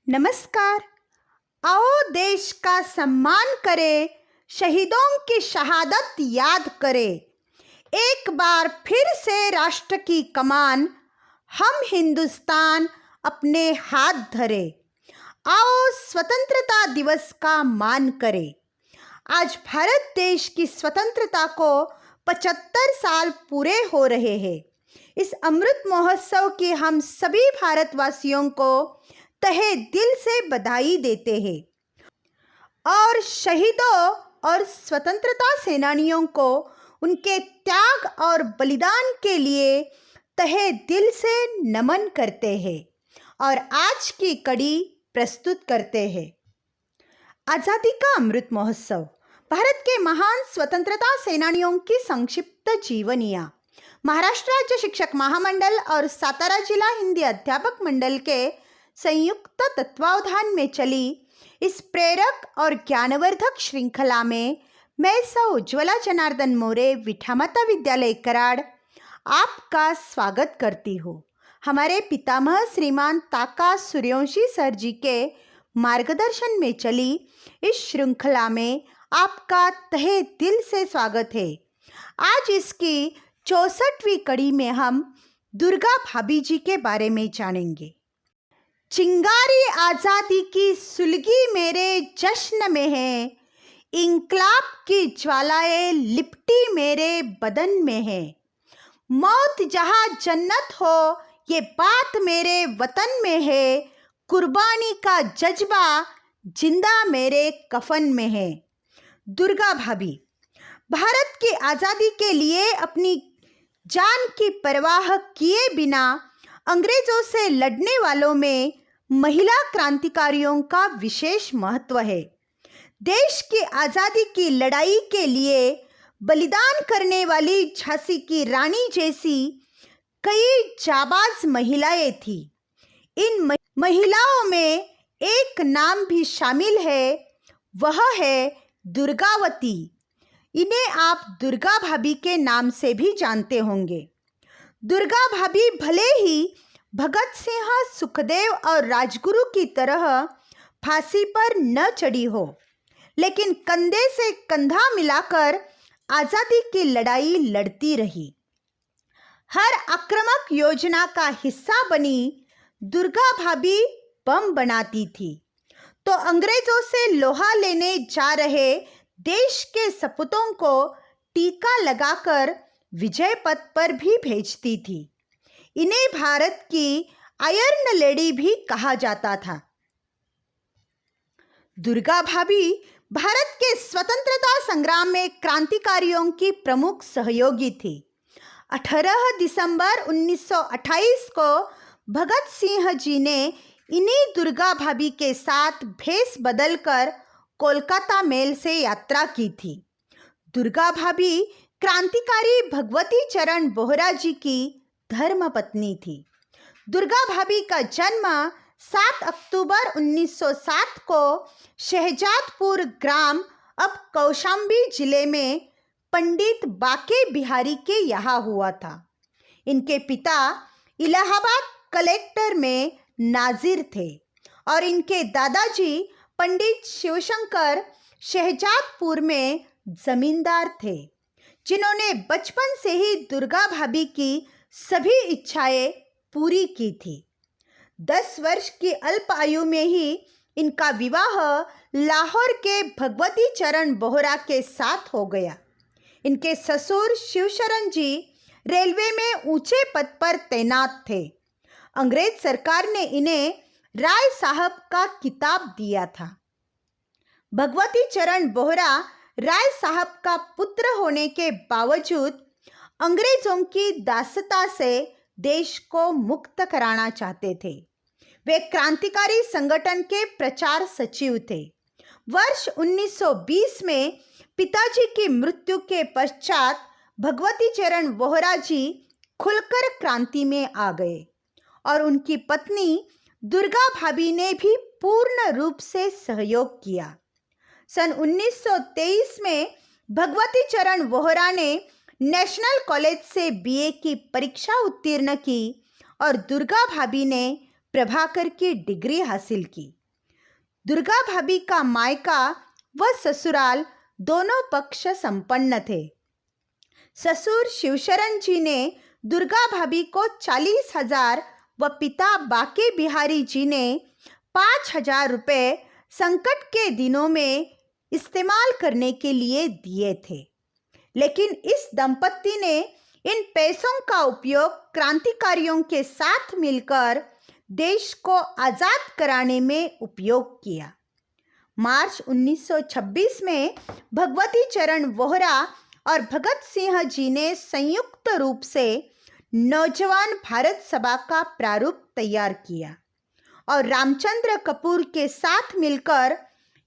नमस्कार। आओ देश का सम्मान करें, शहीदों की शहादत याद करें। एक बार फिर से राष्ट्र की कमान, हम हिंदुस्तान अपने हाथ धरे। आओ स्वतंत्रता दिवस का मान करें। आज भारत देश की स्वतंत्रता को 75 साल पूरे हो रहे हैं। इस अमृत महोत्सव की हम सभी भारतवासियों को तहे दिल से बधाई देते हैं और शहीदों और स्वतंत्रता सेनानियों को उनके त्याग और बलिदान के लिए तहे दिल से नमन करते हैं और आज की कड़ी प्रस्तुत करते हैं। आज़ादी का अमृत महोत्सव भारत के महान स्वतंत्रता सेनानियों की संक्षिप्त जीवनियाँ। महाराष्ट्र राज्य शिक्षक महामंडल और सातारा जिला हिंदी अध्यापक मंडल के संयुक्त तत्वावधान में चली इस प्रेरक और ज्ञानवर्धक श्रृंखला में मैं सौ उज्ज्वला जनार्दन मोरे विठामाता विद्यालय कराड़ आपका स्वागत करती हूँ। हमारे पितामह श्रीमान ताका सूर्यवंशी सर जी के मार्गदर्शन में चली इस श्रृंखला में आपका तहे दिल से स्वागत है। आज इसकी 64वीं कड़ी में हम दुर्गा भाभी जी के बारे में जानेंगे। चिंगारी आज़ादी की सुलगी मेरे जश्न में है, इंकलाब की ज्वालाएं लिपटी मेरे बदन में है। मौत जहाँ जन्नत हो ये बात मेरे वतन में है, कुर्बानी का जज्बा जिंदा मेरे कफन में है। दुर्गा भाभी भारत की आज़ादी के लिए अपनी जान की परवाह किए बिना अंग्रेजों से लड़ने वालों में महिला क्रांतिकारियों का विशेष महत्व है। देश की आज़ादी की लड़ाई के लिए बलिदान करने वाली झांसी की रानी जैसी कई जाबाज महिलाएं थी। इन महिलाओं में एक नाम भी शामिल है, वह है दुर्गावती। इन्हें आप दुर्गा भाभी के नाम से भी जानते होंगे। दुर्गा भाभी भले ही भगत सिंह, सुखदेव और राजगुरु की तरह फांसी पर न चढ़ी हो, लेकिन कंधे से कंधा मिलाकर आज़ादी की लड़ाई लड़ती रही। हर आक्रामक योजना का हिस्सा बनी दुर्गा भाभी बम बनाती थी तो अंग्रेजों से लोहा लेने जा रहे देश के सपूतों को टीका लगाकर विजय पथ पर भी भेजती थी। इन्हें भारत की आयरन लेडी भी कहा जाता था। दुर्गा भाभी भारत के स्वतंत्रता संग्राम में क्रांतिकारियों की प्रमुख सहयोगी थी। 18 दिसंबर 1928 को भगत सिंह जी ने इन्हीं दुर्गा भाभी के साथ भेष बदलकर कोलकाता मेल से यात्रा की थी। दुर्गा भाभी क्रांतिकारी भगवती चरण बोहरा जी की धर्मपत्नी थी। दुर्गा भाभी का जन्म 7 अक्टूबर 1907 को शहजादपुर ग्राम अब कौशाम्बी जिले में पंडित बाके बिहारी के यहाँ हुआ था। इनके पिता इलाहाबाद कलेक्टर में नाजिर थे और इनके दादाजी पंडित शिवशंकर शहजादपुर में जमींदार थे, जिन्होंने बचपन से ही दुर्गा भाभी की सभी इच्छाएं पूरी की थी। 10 वर्ष की अल्प आयु में ही इनका विवाह लाहौर के भगवती चरण बोहरा के साथ हो गया। इनके ससुर शिवशरण जी रेलवे में ऊंचे पद पर तैनात थे। अंग्रेज सरकार ने इन्हें राय साहब का खिताब दिया था। भगवती चरण बोहरा राय साहब का पुत्र होने के बावजूद अंग्रेजों की दासता से देश को मुक्त कराना चाहते थे। वे क्रांतिकारी संगठन के प्रचार सचिव थे। वर्ष 1920 में पिताजी की मृत्यु के पश्चात भगवती चरण बोहरा जी खुलकर क्रांति में आ गए और उनकी पत्नी दुर्गा भाभी ने भी पूर्ण रूप से सहयोग किया। सन 1923 में भगवती चरण बोहरा ने नेशनल कॉलेज से बीए की परीक्षा उत्तीर्ण की और दुर्गा भाभी ने प्रभाकर की डिग्री हासिल की। दुर्गा भाभी का मायका व ससुराल दोनों पक्ष संपन्न थे। ससुर शिवशरण जी ने दुर्गा भाभी को 40,000 व पिता बाके बिहारी जी ने 5,000 रुपये संकट के दिनों में इस्तेमाल करने के लिए दिए थे, लेकिन इस दंपत्ति ने इन पैसों का उपयोग क्रांतिकारियों के साथ मिलकर देश को आज़ाद कराने में उपयोग किया। मार्च 1926 में भगवती चरण वोहरा और भगत सिंह जी ने संयुक्त रूप से नौजवान भारत सभा का प्रारूप तैयार किया और रामचंद्र कपूर के साथ मिलकर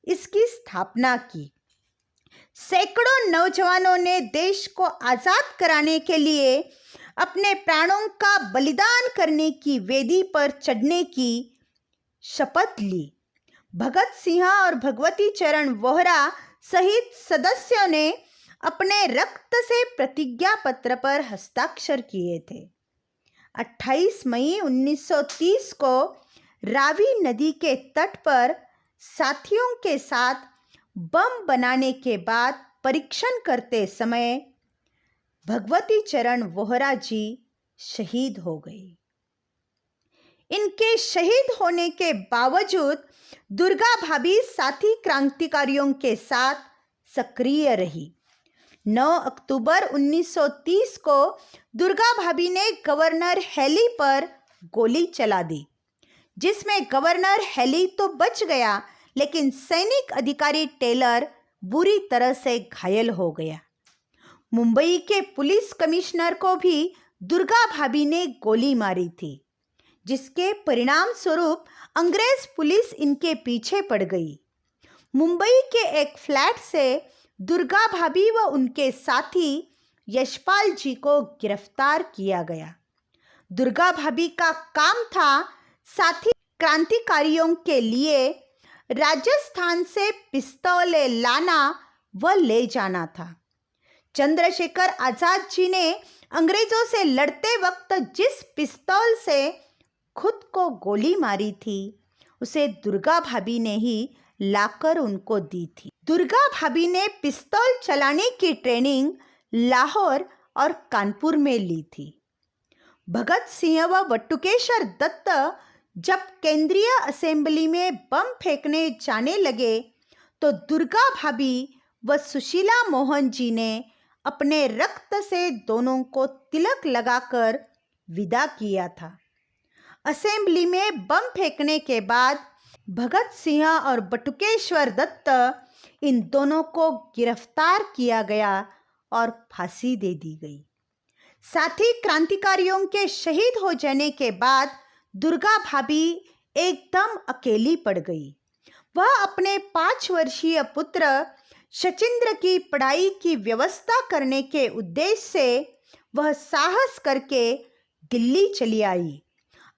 इसकी स्थापना की। सैकड़ों नौजवानों ने देश को आज़ाद कराने के लिए अपने प्राणों का बलिदान करने की वेदी पर चढ़ने की शपथ ली। भगत सिंह और भगवती चरण वोहरा सहित सदस्यों ने अपने रक्त से प्रतिज्ञा पत्र पर हस्ताक्षर किए थे। 28 मई 1930 को रावी नदी के तट पर साथियों के साथ बम बनाने के बाद परीक्षण करते समय भगवती चरण वोहरा जी शहीद हो गई। इनके शहीद होने के बावजूद दुर्गा भाभी साथी क्रांतिकारियों के साथ सक्रिय रही। 9 अक्टूबर 1930 को दुर्गा भाभी ने गवर्नर हैली पर गोली चला दी, जिसमें गवर्नर हैली तो बच गया, लेकिन सैनिक अधिकारी टेलर बुरी तरह से घायल हो गया। मुंबई के पुलिस कमिश्नर को भी दुर्गा भाभी ने गोली मारी थी, जिसके परिणाम स्वरूप अंग्रेज पुलिस इनके पीछे पड़ गई। मुंबई के एक फ्लैट से दुर्गा भाभी व उनके साथी यशपाल जी को गिरफ्तार किया गया। दुर्गा भाभी का काम था साथी क्रांतिकारियों के लिए राजस्थान से पिस्तौलें लाना व ले जाना था। चंद्रशेखर आजाद जी ने अंग्रेजों से लड़ते वक्त जिस पिस्तौल से खुद को गोली मारी थी, उसे दुर्गा भाभी ने ही लाकर उनको दी थी। दुर्गा भाभी ने पिस्तौल चलाने की ट्रेनिंग लाहौर और कानपुर में ली थी। भगत सिंह व बटुकेश्वर दत्त जब केंद्रीय असेंबली में बम फेंकने जाने लगे तो दुर्गा भाभी व सुशीला मोहन जी ने अपने रक्त से दोनों को तिलक लगाकर विदा किया था। असेंबली में बम फेंकने के बाद भगत सिंह और बटुकेश्वर दत्त, इन दोनों को गिरफ्तार किया गया और फांसी दे दी गई। साथी क्रांतिकारियों के शहीद हो जाने के बाद दुर्गा भाभी एकदम अकेली पड़ गई। वह अपने 5 वर्षीय पुत्र शचींद्र की पढ़ाई की व्यवस्था करने के उद्देश्य से वह साहस करके दिल्ली चली आई।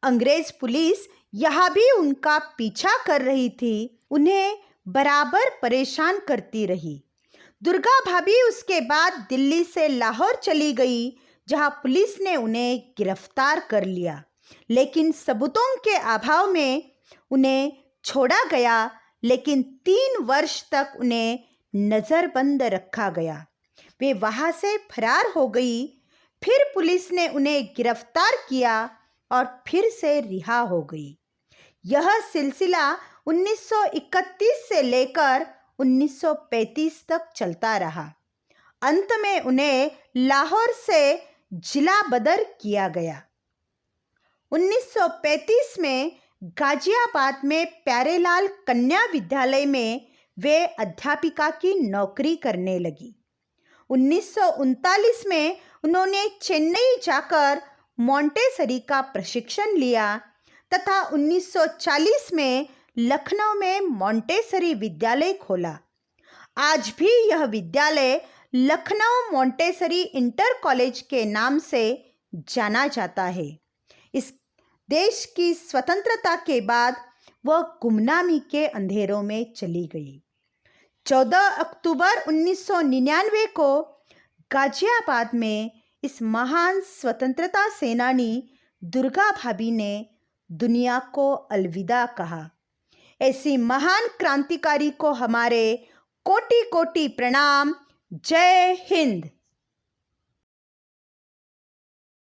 अंग्रेज पुलिस यहाँ भी उनका पीछा कर रही थी, उन्हें बराबर परेशान करती रही। दुर्गा भाभी उसके बाद दिल्ली से लाहौर चली गई, जहाँ पुलिस ने उन्हें गिरफ्तार कर लिया, लेकिन सबूतों के अभाव में उन्हें छोड़ा गया। लेकिन 3 वर्ष तक उन्हें नज़रबंद रखा गया। वे वहाँ से फरार हो गई। फिर पुलिस ने उन्हें गिरफ्तार किया और फिर से रिहा हो गई। यह सिलसिला 1931 से लेकर 1935 तक चलता रहा। अंत में उन्हें लाहौर से जिला बदर किया गया। 1935 में गाजियाबाद में प्यारेलाल कन्या विद्यालय में वे अध्यापिका की नौकरी करने लगी। 1939 में उन्होंने चेन्नई जाकर मॉन्टेसरी का प्रशिक्षण लिया तथा 1940 में लखनऊ में मॉन्टेसरी विद्यालय खोला। आज भी यह विद्यालय लखनऊ मॉन्टेसरी इंटर कॉलेज के नाम से जाना जाता है। इस देश की स्वतंत्रता के बाद वह गुमनामी के अंधेरों में चली गई। 14 अक्टूबर 1999 को गाजियाबाद में इस महान स्वतंत्रता सेनानी दुर्गा भाभी ने दुनिया को अलविदा कहा। ऐसी महान क्रांतिकारी को हमारे कोटि कोटि प्रणाम। जय हिंद।